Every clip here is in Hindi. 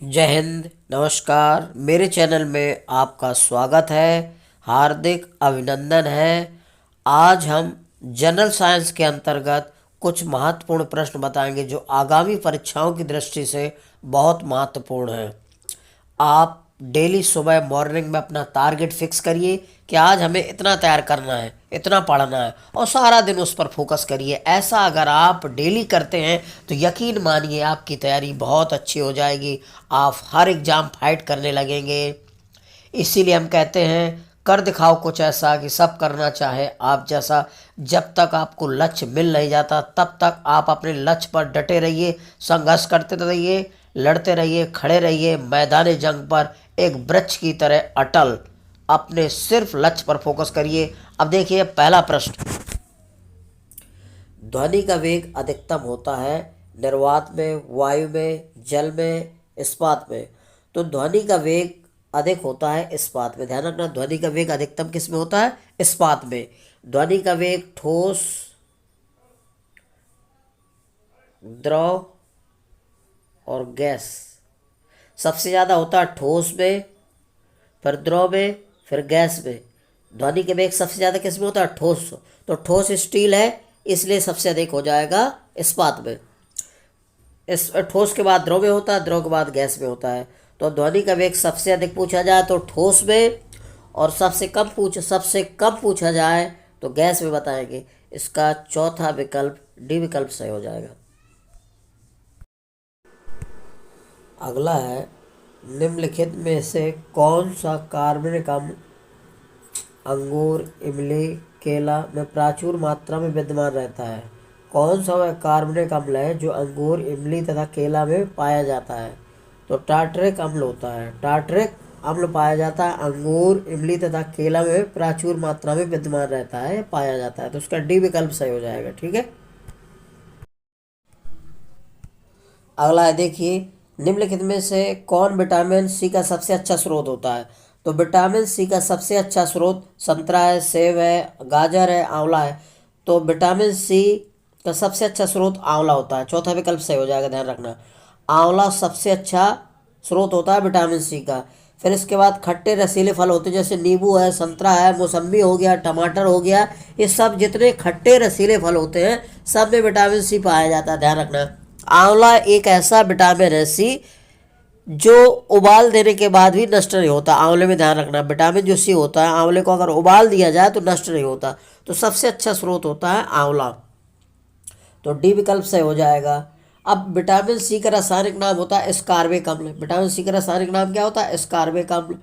जय हिंद। नमस्कार। मेरे चैनल में आपका स्वागत है, हार्दिक अभिनंदन है। आज हम जनरल साइंस के अंतर्गत कुछ महत्वपूर्ण प्रश्न बताएंगे जो आगामी परीक्षाओं की दृष्टि से बहुत महत्वपूर्ण हैं। आप डेली सुबह मॉर्निंग में अपना टारगेट फिक्स करिए कि आज हमें इतना तैयार करना है, इतना पढ़ना है, और सारा दिन उस पर फोकस करिए। ऐसा अगर आप डेली करते हैं तो यकीन मानिए आपकी तैयारी बहुत अच्छी हो जाएगी। आप हर एग्ज़ाम फाइट करने लगेंगे। इसीलिए हम कहते हैं, कर दिखाओ कुछ ऐसा कि सब करना चाहे आप जैसा। जब तक आपको लक्ष्य मिल नहीं जाता तब तक आप अपने लक्ष्य पर डटे रहिए, संघर्ष करते रहिए, लड़ते रहिए, खड़े रहिए मैदान जंग पर एक वृक्ष की तरह अटल। अपने सिर्फ लक्ष्य पर फोकस करिए। अब देखिए पहला प्रश्न। ध्वनि का वेग अधिकतम होता है निर्वात में, वायु में, जल में, इस्पात में। तो ध्वनि का वेग अधिक होता है इस्पात में। ध्यान रखना, ध्वनि का वेग अधिकतम किस में होता है? इस्पात में। ध्वनि का वेग ठोस, द्रव और गैस सबसे ज़्यादा होता है ठोस में, फिर द्रव में, फिर गैस में। ध्वनि के वेग सबसे ज़्यादा किस में होता है? ठोस। तो ठोस स्टील है, इसलिए सबसे अधिक हो जाएगा इस्पात में। इस ठोस के बाद द्रव में होता है, द्रव के बाद गैस में होता है। तो ध्वनि का वेग सबसे अधिक पूछा जाए तो ठोस में, और सबसे कम पूछा जाए तो गैस में बताएंगे। इसका चौथा विकल्प डी विकल्प सही हो जाएगा। अगला है, निम्नलिखित में से कौन सा कार्बनिक अम्ल अंगूर, इमली, केला में प्रचुर मात्रा में विद्यमान रहता है? कौन सा वह कार्बनिक अम्ल है जो अंगूर, इमली तथा केला में पाया जाता है? तो टार्टरिक अम्ल होता है। टार्टरिक अम्ल पाया जाता है अंगूर, इमली तथा केला में प्रचुर मात्रा में विद्यमान रहता है, पाया जाता है। तो उसका डी विकल्प सही हो जाएगा। ठीक है। अगला है, देखिए निम्नलिखित में से कौन विटामिन सी का सबसे अच्छा स्रोत होता है? तो विटामिन सी का सबसे अच्छा स्रोत संतरा है, सेब है, गाजर है, आंवला है। तो विटामिन सी का सबसे अच्छा स्रोत आंवला होता है। चौथा विकल्प सही हो जाएगा, ध्यान रखना। आंवला सबसे अच्छा स्रोत होता है विटामिन सी का। फिर इसके बाद खट्टे रसीले फल होते हैं, जैसे नींबू है, संतरा है, मौसम्बी हो गया, टमाटर हो गया। ये सब जितने खट्टे रसीले फल होते हैं सब में विटामिन सी पाया जाता है, ध्यान रखना। आंवला एक ऐसा विटामिन है सी जो उबाल देने के बाद भी नष्ट नहीं होता। आंवले में ध्यान रखना, विटामिन जो सी होता है आंवले को अगर उबाल दिया जाए तो नष्ट नहीं होता। तो सबसे अच्छा स्रोत होता है आंवला। तो डी विकल्प सही हो जाएगा। अब विटामिन सी का रासायनिक नाम होता है स्कारबिक अम्ल। विटामिन सी का रासायनिक नाम क्या होता है? स्कारबिक अम्ल।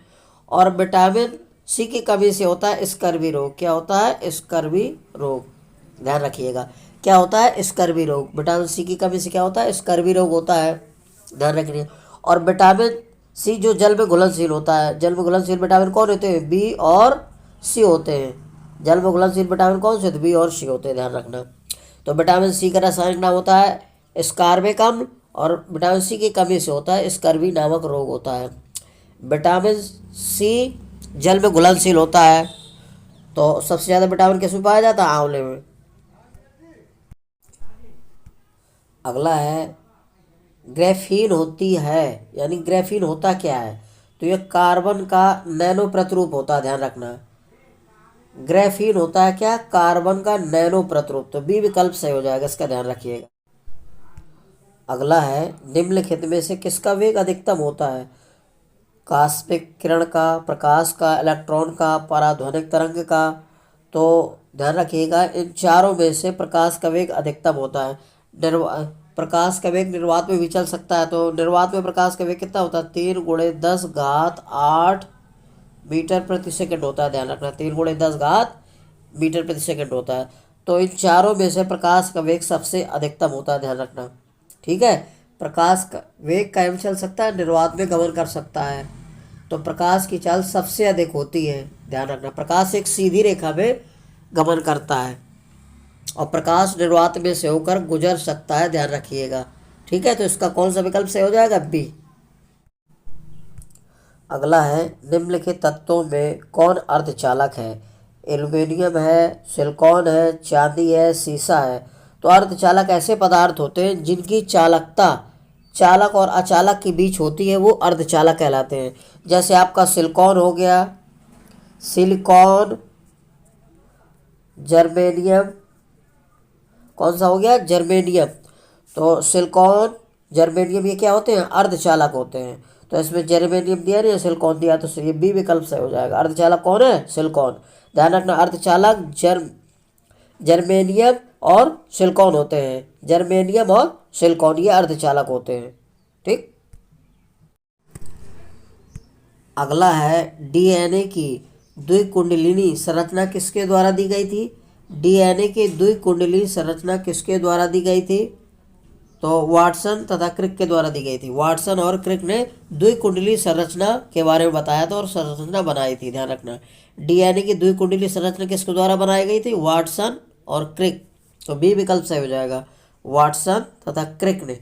और विटामिन सी की कमी से होता है स्कर्वी रोग। क्या होता है? स्कर्वी रोग। ध्यान रखिएगा, क्या होता है? स्कर्वी रोग। विटामिन सी की कमी से क्या होता है? स्कर्वी रोग होता है, ध्यान रखिए। और विटामिन सी जो जल में घुलनशील होता है, जल में घुलनशील विटामिन कौन होते हैं? बी और सी होते हैं। जल में घुलनशील विटामिन कौन से होते हैं? बी और सी होते हैं, ध्यान रखना। तो विटामिन सी का रासायनिक नाम होता है स्कारबिक अम्ल, और विटामिन सी की कमी से होता है स्कर्वी नामक रोग होता है। विटामिन सी जल में घुलनशील होता है, तो सबसे ज़्यादा विटामिन किस में पाया जाता है? आंवले में। अगला है, ग्रेफीन होती है, यानी ग्रेफीन होता क्या है? तो ये कार्बन का नैनो प्रतिरूप होता है, ध्यान रखना। ग्रेफीन होता है क्या? कार्बन का नैनो प्रतिरूप। तो बी विकल्प सही हो जाएगा, इसका ध्यान रखिएगा। अगला है, निम्नलिखित में से किसका वेग अधिकतम होता है? कास्मिक किरण का, प्रकाश का, इलेक्ट्रॉन का, पराध्वनिक तरंग का। तो ध्यान रखिएगा, इन चारों में से प्रकाश का वेग अधिकतम होता है। निर्वा प्रकाश का वेग निर्वात में भी चल सकता है। तो निर्वात में प्रकाश का वेग कितना होता है? 3 × 10⁸ मीटर प्रति सेकंड होता है, ध्यान रखना। 3 × 10 मीटर प्रति सेकंड होता है। तो इन चारों में से प्रकाश का वेग सबसे अधिकतम होता है, ध्यान रखना। ठीक है। प्रकाश का वेग कायम चल सकता है, निर्वात में गमन कर सकता है। तो प्रकाश की चाल सबसे अधिक होती है, ध्यान रखना। प्रकाश एक सीधी रेखा में गमन करता है, और प्रकाश निर्वात में से होकर गुजर सकता है, ध्यान रखिएगा। ठीक है। तो इसका कौन सा विकल्प सही हो जाएगा? बी। अगला है, निम्नलिखित तत्वों में कौन अर्धचालक है? एल्युमिनियम है, सिलिकॉन है, चांदी है, सीसा है। तो अर्धचालक ऐसे पदार्थ होते हैं जिनकी चालकता चालक और अचालक के बीच होती है वो अर्धचालक कहलाते हैं। जैसे आपका सिलिकॉन हो गया, सिलिकॉन, जर्मेनियम, कौन सा हो गया, जर्मेनियम। तो सिलिकॉन, जर्मेनियम ये क्या होते हैं, अर्धचालक होते हैं। तो इसमें जर्मेनियम दिया नहीं, सिलिकॉन दिया, तो ये बी विकल्प सही हो जाएगा। अर्धचालक कौन है, सिलिकॉन। ध्यान रखना, अर्धचालक जर्मेनियम और सिलिकॉन होते हैं। जर्मेनियम और सिलिकॉन ये अर्धचालक होते हैं। ठीक। अगला है डीएनए की द्विकुंडलिनी संरचना किसके द्वारा दी गई थी। डीएनए की द्विकुंडलिनी संरचना किसके द्वारा दी गई थी, तो वाटसन तथा क्रिक के द्वारा दी गई थी। वाटसन और क्रिक ने द्विकुंडली संरचना के बारे में बताया था और संरचना बनाई थी। ध्यान रखना, डीएनए की द्विकुंडली संरचना किसके द्वारा बनाई गई थी, वाटसन और क्रिक। तो बी विकल्प सही हो जाएगा, वाटसन तथा क्रिक ने।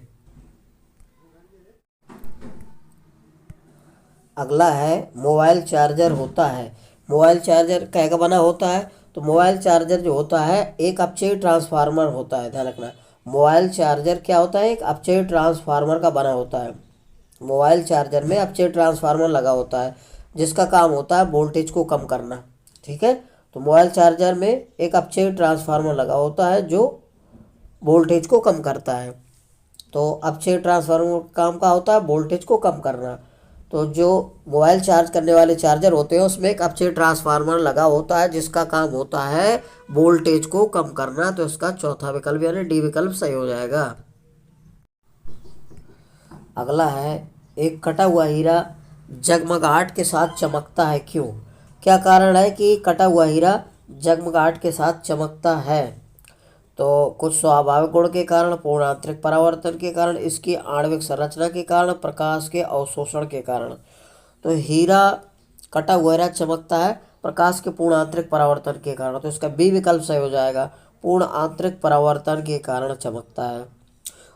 अगला है मोबाइल चार्जर होता है। मोबाइल चार्जर क्या का बना होता है, तो मोबाइल चार्जर जो होता है एक अपचयी ट्रांसफार्मर होता है। ध्यान रखना, मोबाइल चार्जर क्या होता है, एक अपचयी ट्रांसफार्मर का बना होता है। मोबाइल चार्जर में अपचयी ट्रांसफार्मर लगा होता है जिसका काम होता है वोल्टेज को कम करना। ठीक है, तो मोबाइल चार्जर में एक अपचयी ट्रांसफार्मर लगा होता है जो वोल्टेज को कम करता है। तो अपचयी ट्रांसफार्मर का काम का होता है वोल्टेज को कम करना। तो जो मोबाइल चार्ज करने वाले चार्जर होते हैं उसमें एक अपचयी ट्रांसफार्मर लगा होता है जिसका काम होता है वोल्टेज को कम करना। तो इसका चौथा विकल्प यानी डी विकल्प सही हो जाएगा। अगला है एक कटा हुआ हीरा जगमगाहट के साथ चमकता है, क्यों। क्या कारण है कि कटा हुआ हीरा जगमगाहट के साथ चमकता है, तो कुछ स्वाभाविक गुण के कारण, पूर्ण आंतरिक परावर्तन के कारण, इसकी आणविक संरचना के कारण, प्रकाश के अवशोषण के कारण। तो हीरा, कटा हुआ हीरा चमकता है प्रकाश के पूर्ण आंतरिक परावर्तन के कारण। तो इसका बी विकल्प सही हो जाएगा, पूर्ण आंतरिक परावर्तन के कारण चमकता है।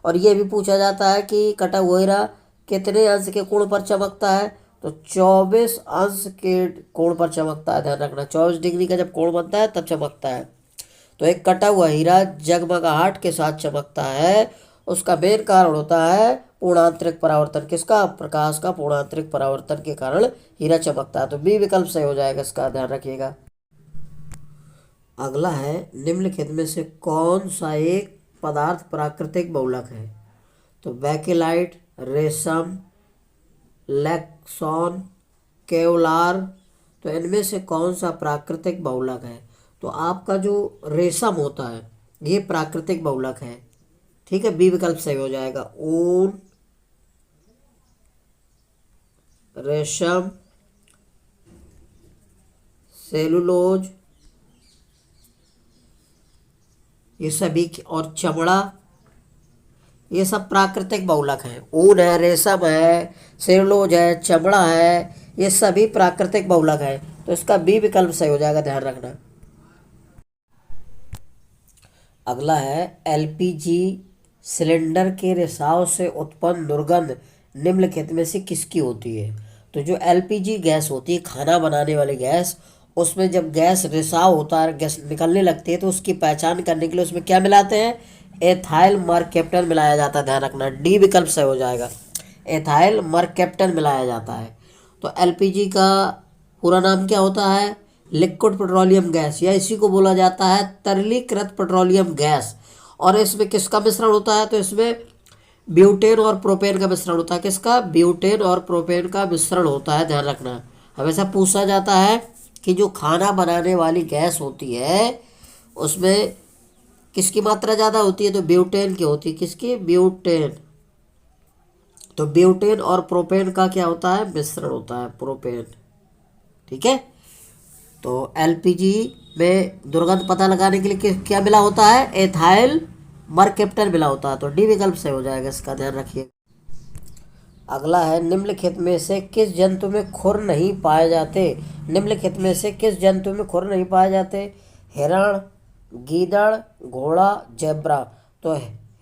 और ये भी पूछा जाता है कि कटा हुआ हीरा कितने अंश के कोण पर चमकता है, तो 24 अंश के कोण पर चमकता है। ध्यान रखना, 24 डिग्री का जब कोण बनता है तब चमकता है। तो एक कटा हुआ हीरा जगमगाहट के साथ चमकता है, उसका मेन कारण होता है पूर्णांतरिक परावर्तन, किसका, प्रकाश का पूर्णांतरिक परावर्तन के कारण हीरा चमकता है। तो बी विकल्प सही हो जाएगा, इसका ध्यान रखिएगा। अगला है निम्नलिखित में से कौन सा एक पदार्थ प्राकृतिक बहुलक है, तो बैकेलाइट, रेशम, लैक्सॉन, केवलार। तो इनमें से कौन सा प्राकृतिक बहुलक है, तो आपका जो रेशम होता है ये प्राकृतिक बहुलक है। ठीक है, बी विकल्प सही हो जाएगा। ऊन, रेशम, सेलुलोज, ये सभी, और चमड़ा, ये सब प्राकृतिक बहुलक हैं। ऊन है, रेशम है, सेलुलोज है, चमड़ा है, ये सभी प्राकृतिक बहुलक है। तो इसका बी विकल्प सही हो जाएगा, ध्यान रखना। अगला है एलपीजी सिलेंडर के रिसाव से उत्पन्न दुर्गंध निम्नलिखित में से किसकी होती है। तो जो एलपीजी गैस होती है, खाना बनाने वाली गैस, उसमें जब गैस रिसाव होता है, गैस निकलने लगती है, तो उसकी पहचान करने के लिए उसमें क्या मिलाते हैं, एथाइल मरकैप्टन मिलाया जाता है। ध्यान रखना, डी विकल्प सही हो जाएगा, एथाइल मरकैप्टन मिलाया जाता है। तो एलपीजी का पूरा नाम क्या होता है, लिक्विड पेट्रोलियम गैस, या इसी को बोला जाता है तरलीकृत पेट्रोलियम गैस। और इसमें किसका मिश्रण होता है, तो इसमें ब्यूटेन और प्रोपेन का मिश्रण होता है। किसका, ब्यूटेन और प्रोपेन का मिश्रण होता है। ध्यान रखना, हमेशा पूछा जाता है कि जो खाना बनाने वाली गैस होती है उसमें किसकी मात्रा ज़्यादा होती है, तो ब्यूटेन की होती है। किसकी, ब्यूटेन। तो ब्यूटेन और प्रोपेन का क्या होता है, मिश्रण होता है, प्रोपेन। ठीक है, तो एलपीजी में दुर्गंध पता लगाने के लिए क्या मिला होता है, एथाइल मरकैप्टन मिला होता है। तो डी विकल्प सही हो जाएगा, इसका ध्यान रखिए। अगला है निम्नलिखित में से किस जंतु में खुर नहीं पाए जाते। निम्नलिखित में से किस जंतु में खुर नहीं पाए जाते, हिरण, गीदड़, घोड़ा, जेब्रा। तो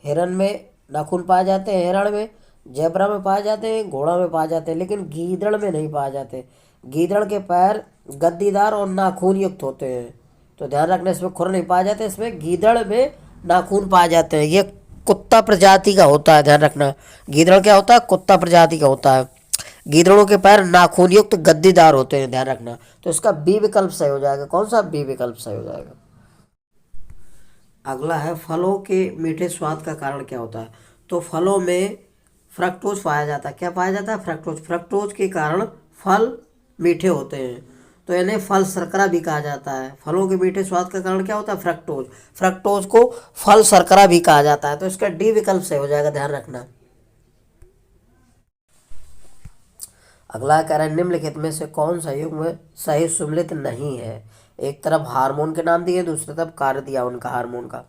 हिरण में नाखून पाए जाते हैं, हिरण में, जेब्रा में पाए जाते हैं, घोड़ा में पाए जाते हैं, लेकिन गीदड़ में नहीं पाए जाते। गीदड़ के पैर गद्दीदार और नाखून युक्त होते हैं। तो ध्यान रखना, इसमें खुर नहीं पाए जाते, इसमें गीदड़ में नाखून पाए जाते हैं। ये कुत्ता प्रजाति का होता है, ध्यान रखना। गीदड़ क्या होता है? कुत्ता प्रजाति का होता है। गीदड़ों के पैर नाखून युक्त गद्दीदार होते हैं, ध्यान रखना। तो इसका बी विकल्प सही हो जाएगा। कौन सा? बी विकल्प सही हो जाएगा। अगला है फलों के मीठे स्वाद का कारण क्या होता है? तो फलों में फ्रक्टोज पाया जाता है। क्या पाया जाता है? फ्रक्टोज। फ्रक्टोज के कारण फल मीठे होते हैं, तो इन्हें फल शर्करा भी कहा जाता है। फलों के मीठे स्वाद का कारण क्या होता है? फ्रक्टोज। फ्रक्टोज को फल शर्करा भी कहा जाता है, तो इसका डी विकल्प सही हो जाएगा, ध्यान रखना। अगला कह रहा है निम्नलिखित में से कौन सा युग्म सही सुमेलित नहीं है? एक तरफ हार्मोन के नाम दिए, दूसरी तरफ कार्य दिया उनका हार्मोन का।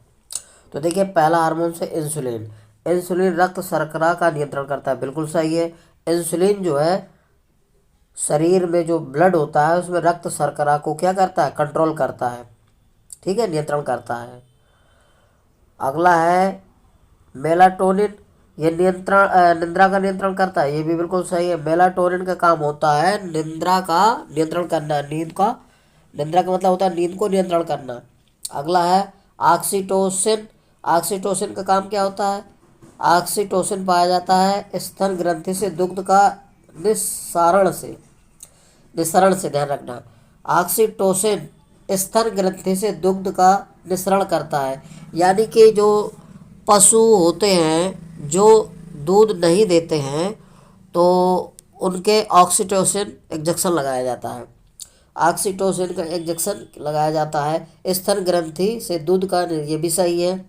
तो देखिए, पहला हार्मोन से इंसुलिन। इंसुलिन रक्त शर्करा का नियंत्रण करता है, बिल्कुल सही है। इंसुलिन जो है शरीर में जो ब्लड होता है उसमें रक्त शर्करा को क्या करता है? कंट्रोल करता है, ठीक है, नियंत्रण करता है। अगला है मेलाटोनिन। ये निद्रा का नियंत्रण करता है, ये भी बिल्कुल सही है। मेलाटोनिन का काम होता है निद्रा का नियंत्रण करना, निद्रा का मतलब होता है नींद को नियंत्रण करना। अगला है ऑक्सीटोसिन। ऑक्सीटोसिन का काम क्या होता है? ऑक्सीटोसिन पाया जाता है स्तन ग्रंथि से दुग्ध का निस्सरण से, ध्यान रखना। ऑक्सीटोसिन स्तन ग्रंथि से दुग्ध का निस्सरण करता है, यानी कि जो पशु होते हैं जो दूध नहीं देते हैं तो उनके ऑक्सीटोसिन इंजेक्शन लगाया जाता है। ऑक्सीटोसिन का इंजेक्शन लगाया जाता है स्तन ग्रंथि से दूध का, ये भी सही है,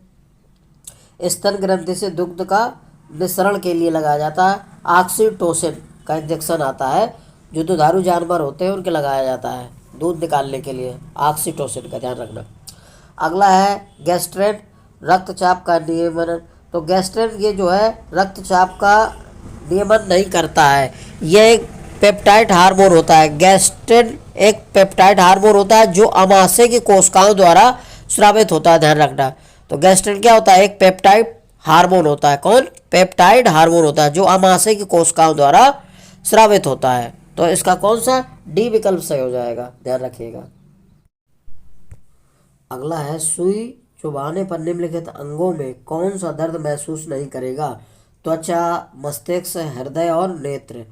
स्तन ग्रंथि से दुग्ध का निस्सरण के लिए लगाया जाता है। ऑक्सीटोसिन का इंजेक्शन आता है, जो दुधारू जानवर होते हैं उनके लगाया जाता है दूध निकालने के लिए, ऑक्सीटोसिन का, ध्यान रखना। अगला है गैस्ट्रेन, रक्तचाप का नियमन। तो गैस्ट्रेन ये जो है रक्तचाप का नियमन नहीं करता है, यह एक पेप्टाइड हार्मोन होता है। गैस्ट्रेन एक पेप्टाइड हार्मोन होता है जो अमाशय की कोशिकाओं द्वारा स्रावित होता है, ध्यान रखना। तो गैस्ट्रेन क्या होता है? एक पेप्टाइड हार्मोन होता है। कौन? पेप्टाइड हार्मोन होता है जो अमाशय की कोशिकाओं द्वारा स्रावित होता है। तो इसका कौन सा? डी विकल्प सही हो जाएगा, ध्यान रखिएगा। अगला है सुई चुभाने पर निम्नलिखित अंगों में कौन सा दर्द महसूस नहीं करेगा? त्वचा, मस्तिष्क, हृदय और नेत्र।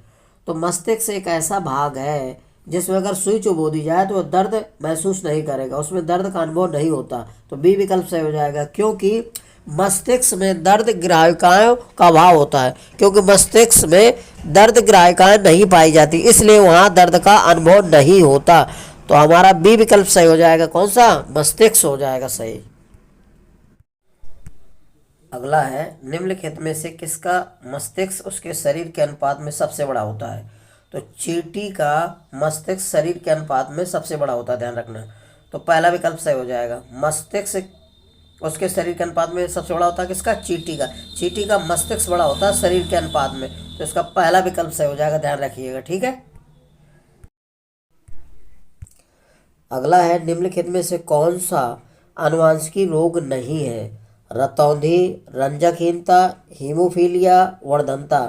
तो मस्तिष्क एक ऐसा भाग है जिसमें अगर सुई चुभो दी जाए तो वह दर्द महसूस नहीं करेगा, उसमें दर्द का अनुभव नहीं होता। तो बी विकल्प सही हो जाएगा, क्योंकि मस्तिष्क में दर्द ग्राहिकाओं का अभाव होता है, क्योंकि मस्तिष्क में दर्द ग्राहिकाएं नहीं पाई जाती, इसलिए वहाँ दर्द का अनुभव नहीं होता। तो हमारा बी विकल्प सही हो जाएगा। कौन सा? मस्तिष्क हो जाएगा सही। अगला है निम्नलिखित में से किसका मस्तिष्क उसके शरीर के अनुपात में सबसे बड़ा होता है? तो चींटी का मस्तिष्क शरीर के अनुपात में सबसे बड़ा होता है, ध्यान रखना। तो पहला विकल्प सही हो जाएगा, मस्तिष्क उसके शरीर के अनुपात में सबसे बड़ा होता है। किसका? चींटी का। चींटी का मस्तिष्क बड़ा होता है शरीर के अनुपात में, तो इसका पहला विकल्प सही हो जाएगा, ध्यान रखिएगा, ठीक है। अगला है निम्नलिखित में से कौन सा आनुवंशिक रोग नहीं है? रतौंधी, रंजकहीनता, हीमोफीलिया, वर्धनता।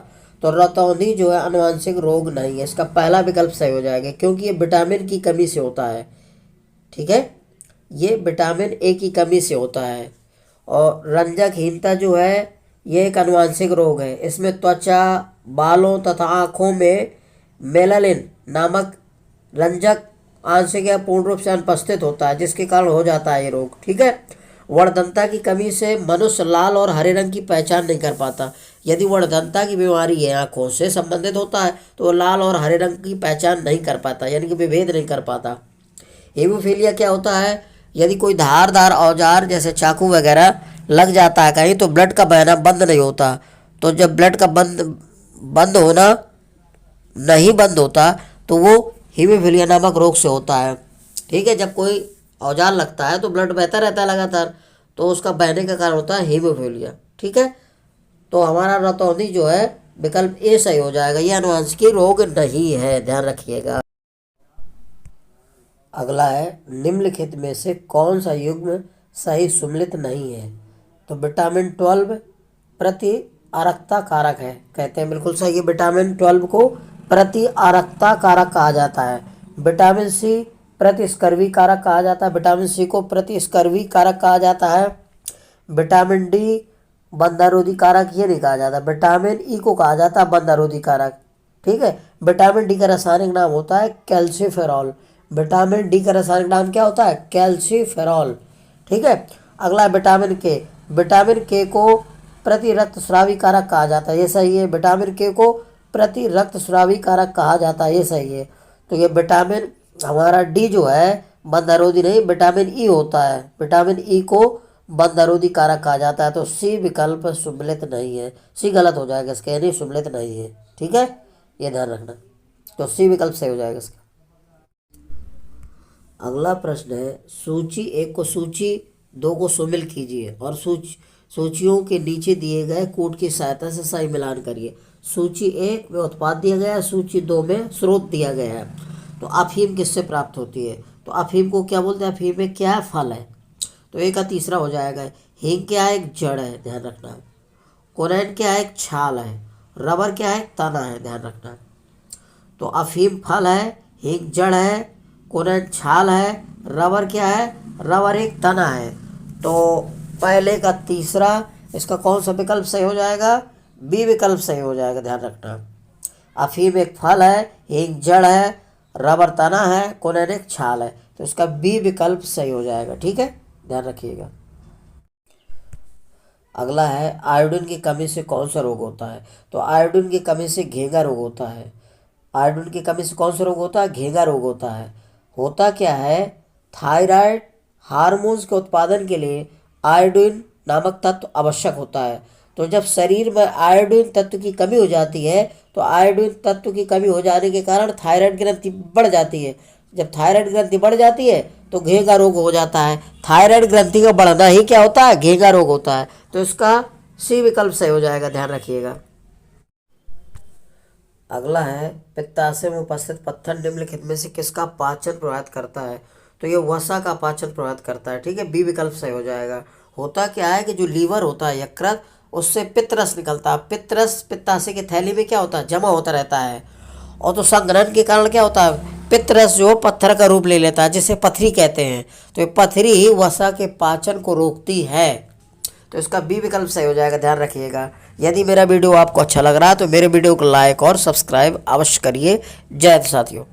तो रतौंधी जो है आनुवंशिक रोग नहीं है, इसका पहला विकल्प सही हो जाएगा, क्योंकि ये विटामिन की कमी से होता है, ठीक है, ये विटामिन ए की कमी से होता है। और रंजकहीनता जो है ये एक आनुवंशिक रोग है, इसमें त्वचा, बालों तथा आँखों में मेलानिन नामक रंजक आंशिक या पूर्ण रूप से अनुपस्थित होता है, जिसके कारण हो जाता है ये रोग, ठीक है। वर्धनता की कमी से मनुष्य लाल और हरे रंग की पहचान नहीं कर पाता। यदि वर्धनता की बीमारी है आँखों से संबंधित होता है तो वो लाल और हरे रंग की पहचान नहीं कर पाता, यानी कि विभेद नहीं कर पाता। हीमोफीलिया क्या होता है? यदि कोई धारदार औजार जैसे चाकू वगैरह लग जाता है कहीं तो ब्लड का बहना बंद नहीं होता, तो जब ब्लड का बंद होना नहीं बंद होता तो वो हीमोफीलिया नामक रोग से होता है, ठीक है। जब कोई औजार लगता है तो ब्लड बहता रहता है लगातार, तो उसका बहने का कारण होता है हीमोफीलिया, ठीक है। तो हमारा रतौंधी जो है विकल्प ए सही हो जाएगा, ये आनुवंशिक रोग नहीं है, ध्यान रखिएगा। अगला है निम्नलिखित में से कौन सा युग्म सही सुमेलित नहीं है? तो विटामिन 12 प्रति आरकता कारक है, कहते हैं बिल्कुल सही है। विटामिन 12 को प्रति आरकता कारक कहा जाता है। विटामिन सी प्रति स्कर्वी कारक कहा जाता है, विटामिन सी को प्रति स्कर्वी कारक कहा जाता है। विटामिन डी बंधारोधी कारक ये नहीं कहा जाता, विटामिन ई को कहा जाता है बंधारोधी कारक। ठीक है। विटामिन डी का रासायनिक नाम होता है कैल्सीफेरॉल। विटामिन डी का रासायनिक नाम क्या होता है? कैल्सीफेरॉल। ठीक है। अगला विटामिन के। विटामिन के को प्रति रक्तस्रावी कारक कहा जाता है, ये सही है। विटामिन के को प्रति रक्तस्रावी कारक कहा जाता है, ये सही है। तो ये विटामिन हमारा डी जो है बंधारोधी नहीं, विटामिन ई होता है। विटामिन ई को बंधारोधी कारक कहा जाता है। तो सी विकल्प सुमेलित नहीं है, सी गलत हो जाएगा इसका, यानी सुमेलित नहीं है। ठीक है, ये ध्यान रखना। तो सी विकल्प सही हो जाएगा इसका। अगला प्रश्न है, सूची 1 को सूची 2 को सुमेल कीजिए और सूचियों के नीचे दिए गए कोड की सहायता से सही मिलान करिए। सूची 1 में उत्पाद दिया गया है, सूची 2 में स्रोत दिया गया है। तो अफीम किससे प्राप्त होती है? तो अफीम को क्या बोलते हैं? अफीम में क्या है? फल है। तो एक का तीसरा हो जाएगा। हींग क्या है? एक जड़ है, ध्यान रखना। कोरैन क्या है? एक छाल है। रबर क्या है? तना है, ध्यान रखना। तो अफीम फल है, हींग जड़ है, कोरैन छाल है, रबर क्या है? रबर एक तना है। तो पहले का तीसरा, इसका कौन सा विकल्प सही हो जाएगा? बी विकल्प सही हो जाएगा, ध्यान रखना। अफीम एक फल है, हींग जड़ है, रबर तना है, कोरैन एक छाल है। तो इसका बी विकल्प सही हो जाएगा। ठीक है, ध्यान रखिएगा। अगला है, आयोडीन की कमी से कौन सा रोग होता है? तो आयोडीन की कमी से घेंगा रोग होता है। आयोडीन की कमी से कौन सा रोग होता है? घेंगा रोग होता है। होता क्या है? थायराइड हार्मोन्स के उत्पादन के लिए आयोडीन नामक तत्व आवश्यक होता है। तो जब शरीर में आयोडीन तत्व की कमी हो जाती है, तो आयोडीन तत्व की कमी हो जाने के कारण थायराइड ग्रंथि बढ़ जाती है। जब थायराइड ग्रंथि बढ़ जाती है तो घेंगा रोग हो जाता है। थायराइड ग्रंथि का बढ़ना ही क्या होता है? घेंगा रोग होता है। तो इसका सी विकल्प सही हो जाएगा, ध्यान रखिएगा। अगला है, पित्ताशय में उपस्थित पत्थर निम्नलिखित में से किसका पाचन प्रभावित करता है? तो ये वसा का पाचन प्रभावित करता है। ठीक है, बी विकल्प सही हो जाएगा। होता क्या है कि जो लीवर होता है, यकृत, उससे पित्तरस निकलता है। पित्तरस पित्ताशय की थैली में क्या होता है? जमा होता रहता है। और तो संघनन के कारण क्या होता है? पित्तरस जो पत्थर का रूप ले लेता है, जिसे पथरी कहते हैं। तो ये पथरी ही वसा के पाचन को रोकती है। तो इसका बी विकल्प सही हो जाएगा, ध्यान रखिएगा। यदि मेरा वीडियो आपको अच्छा लग रहा है तो मेरे वीडियो को लाइक और सब्सक्राइब अवश्य करिए। जय हिंद साथियों।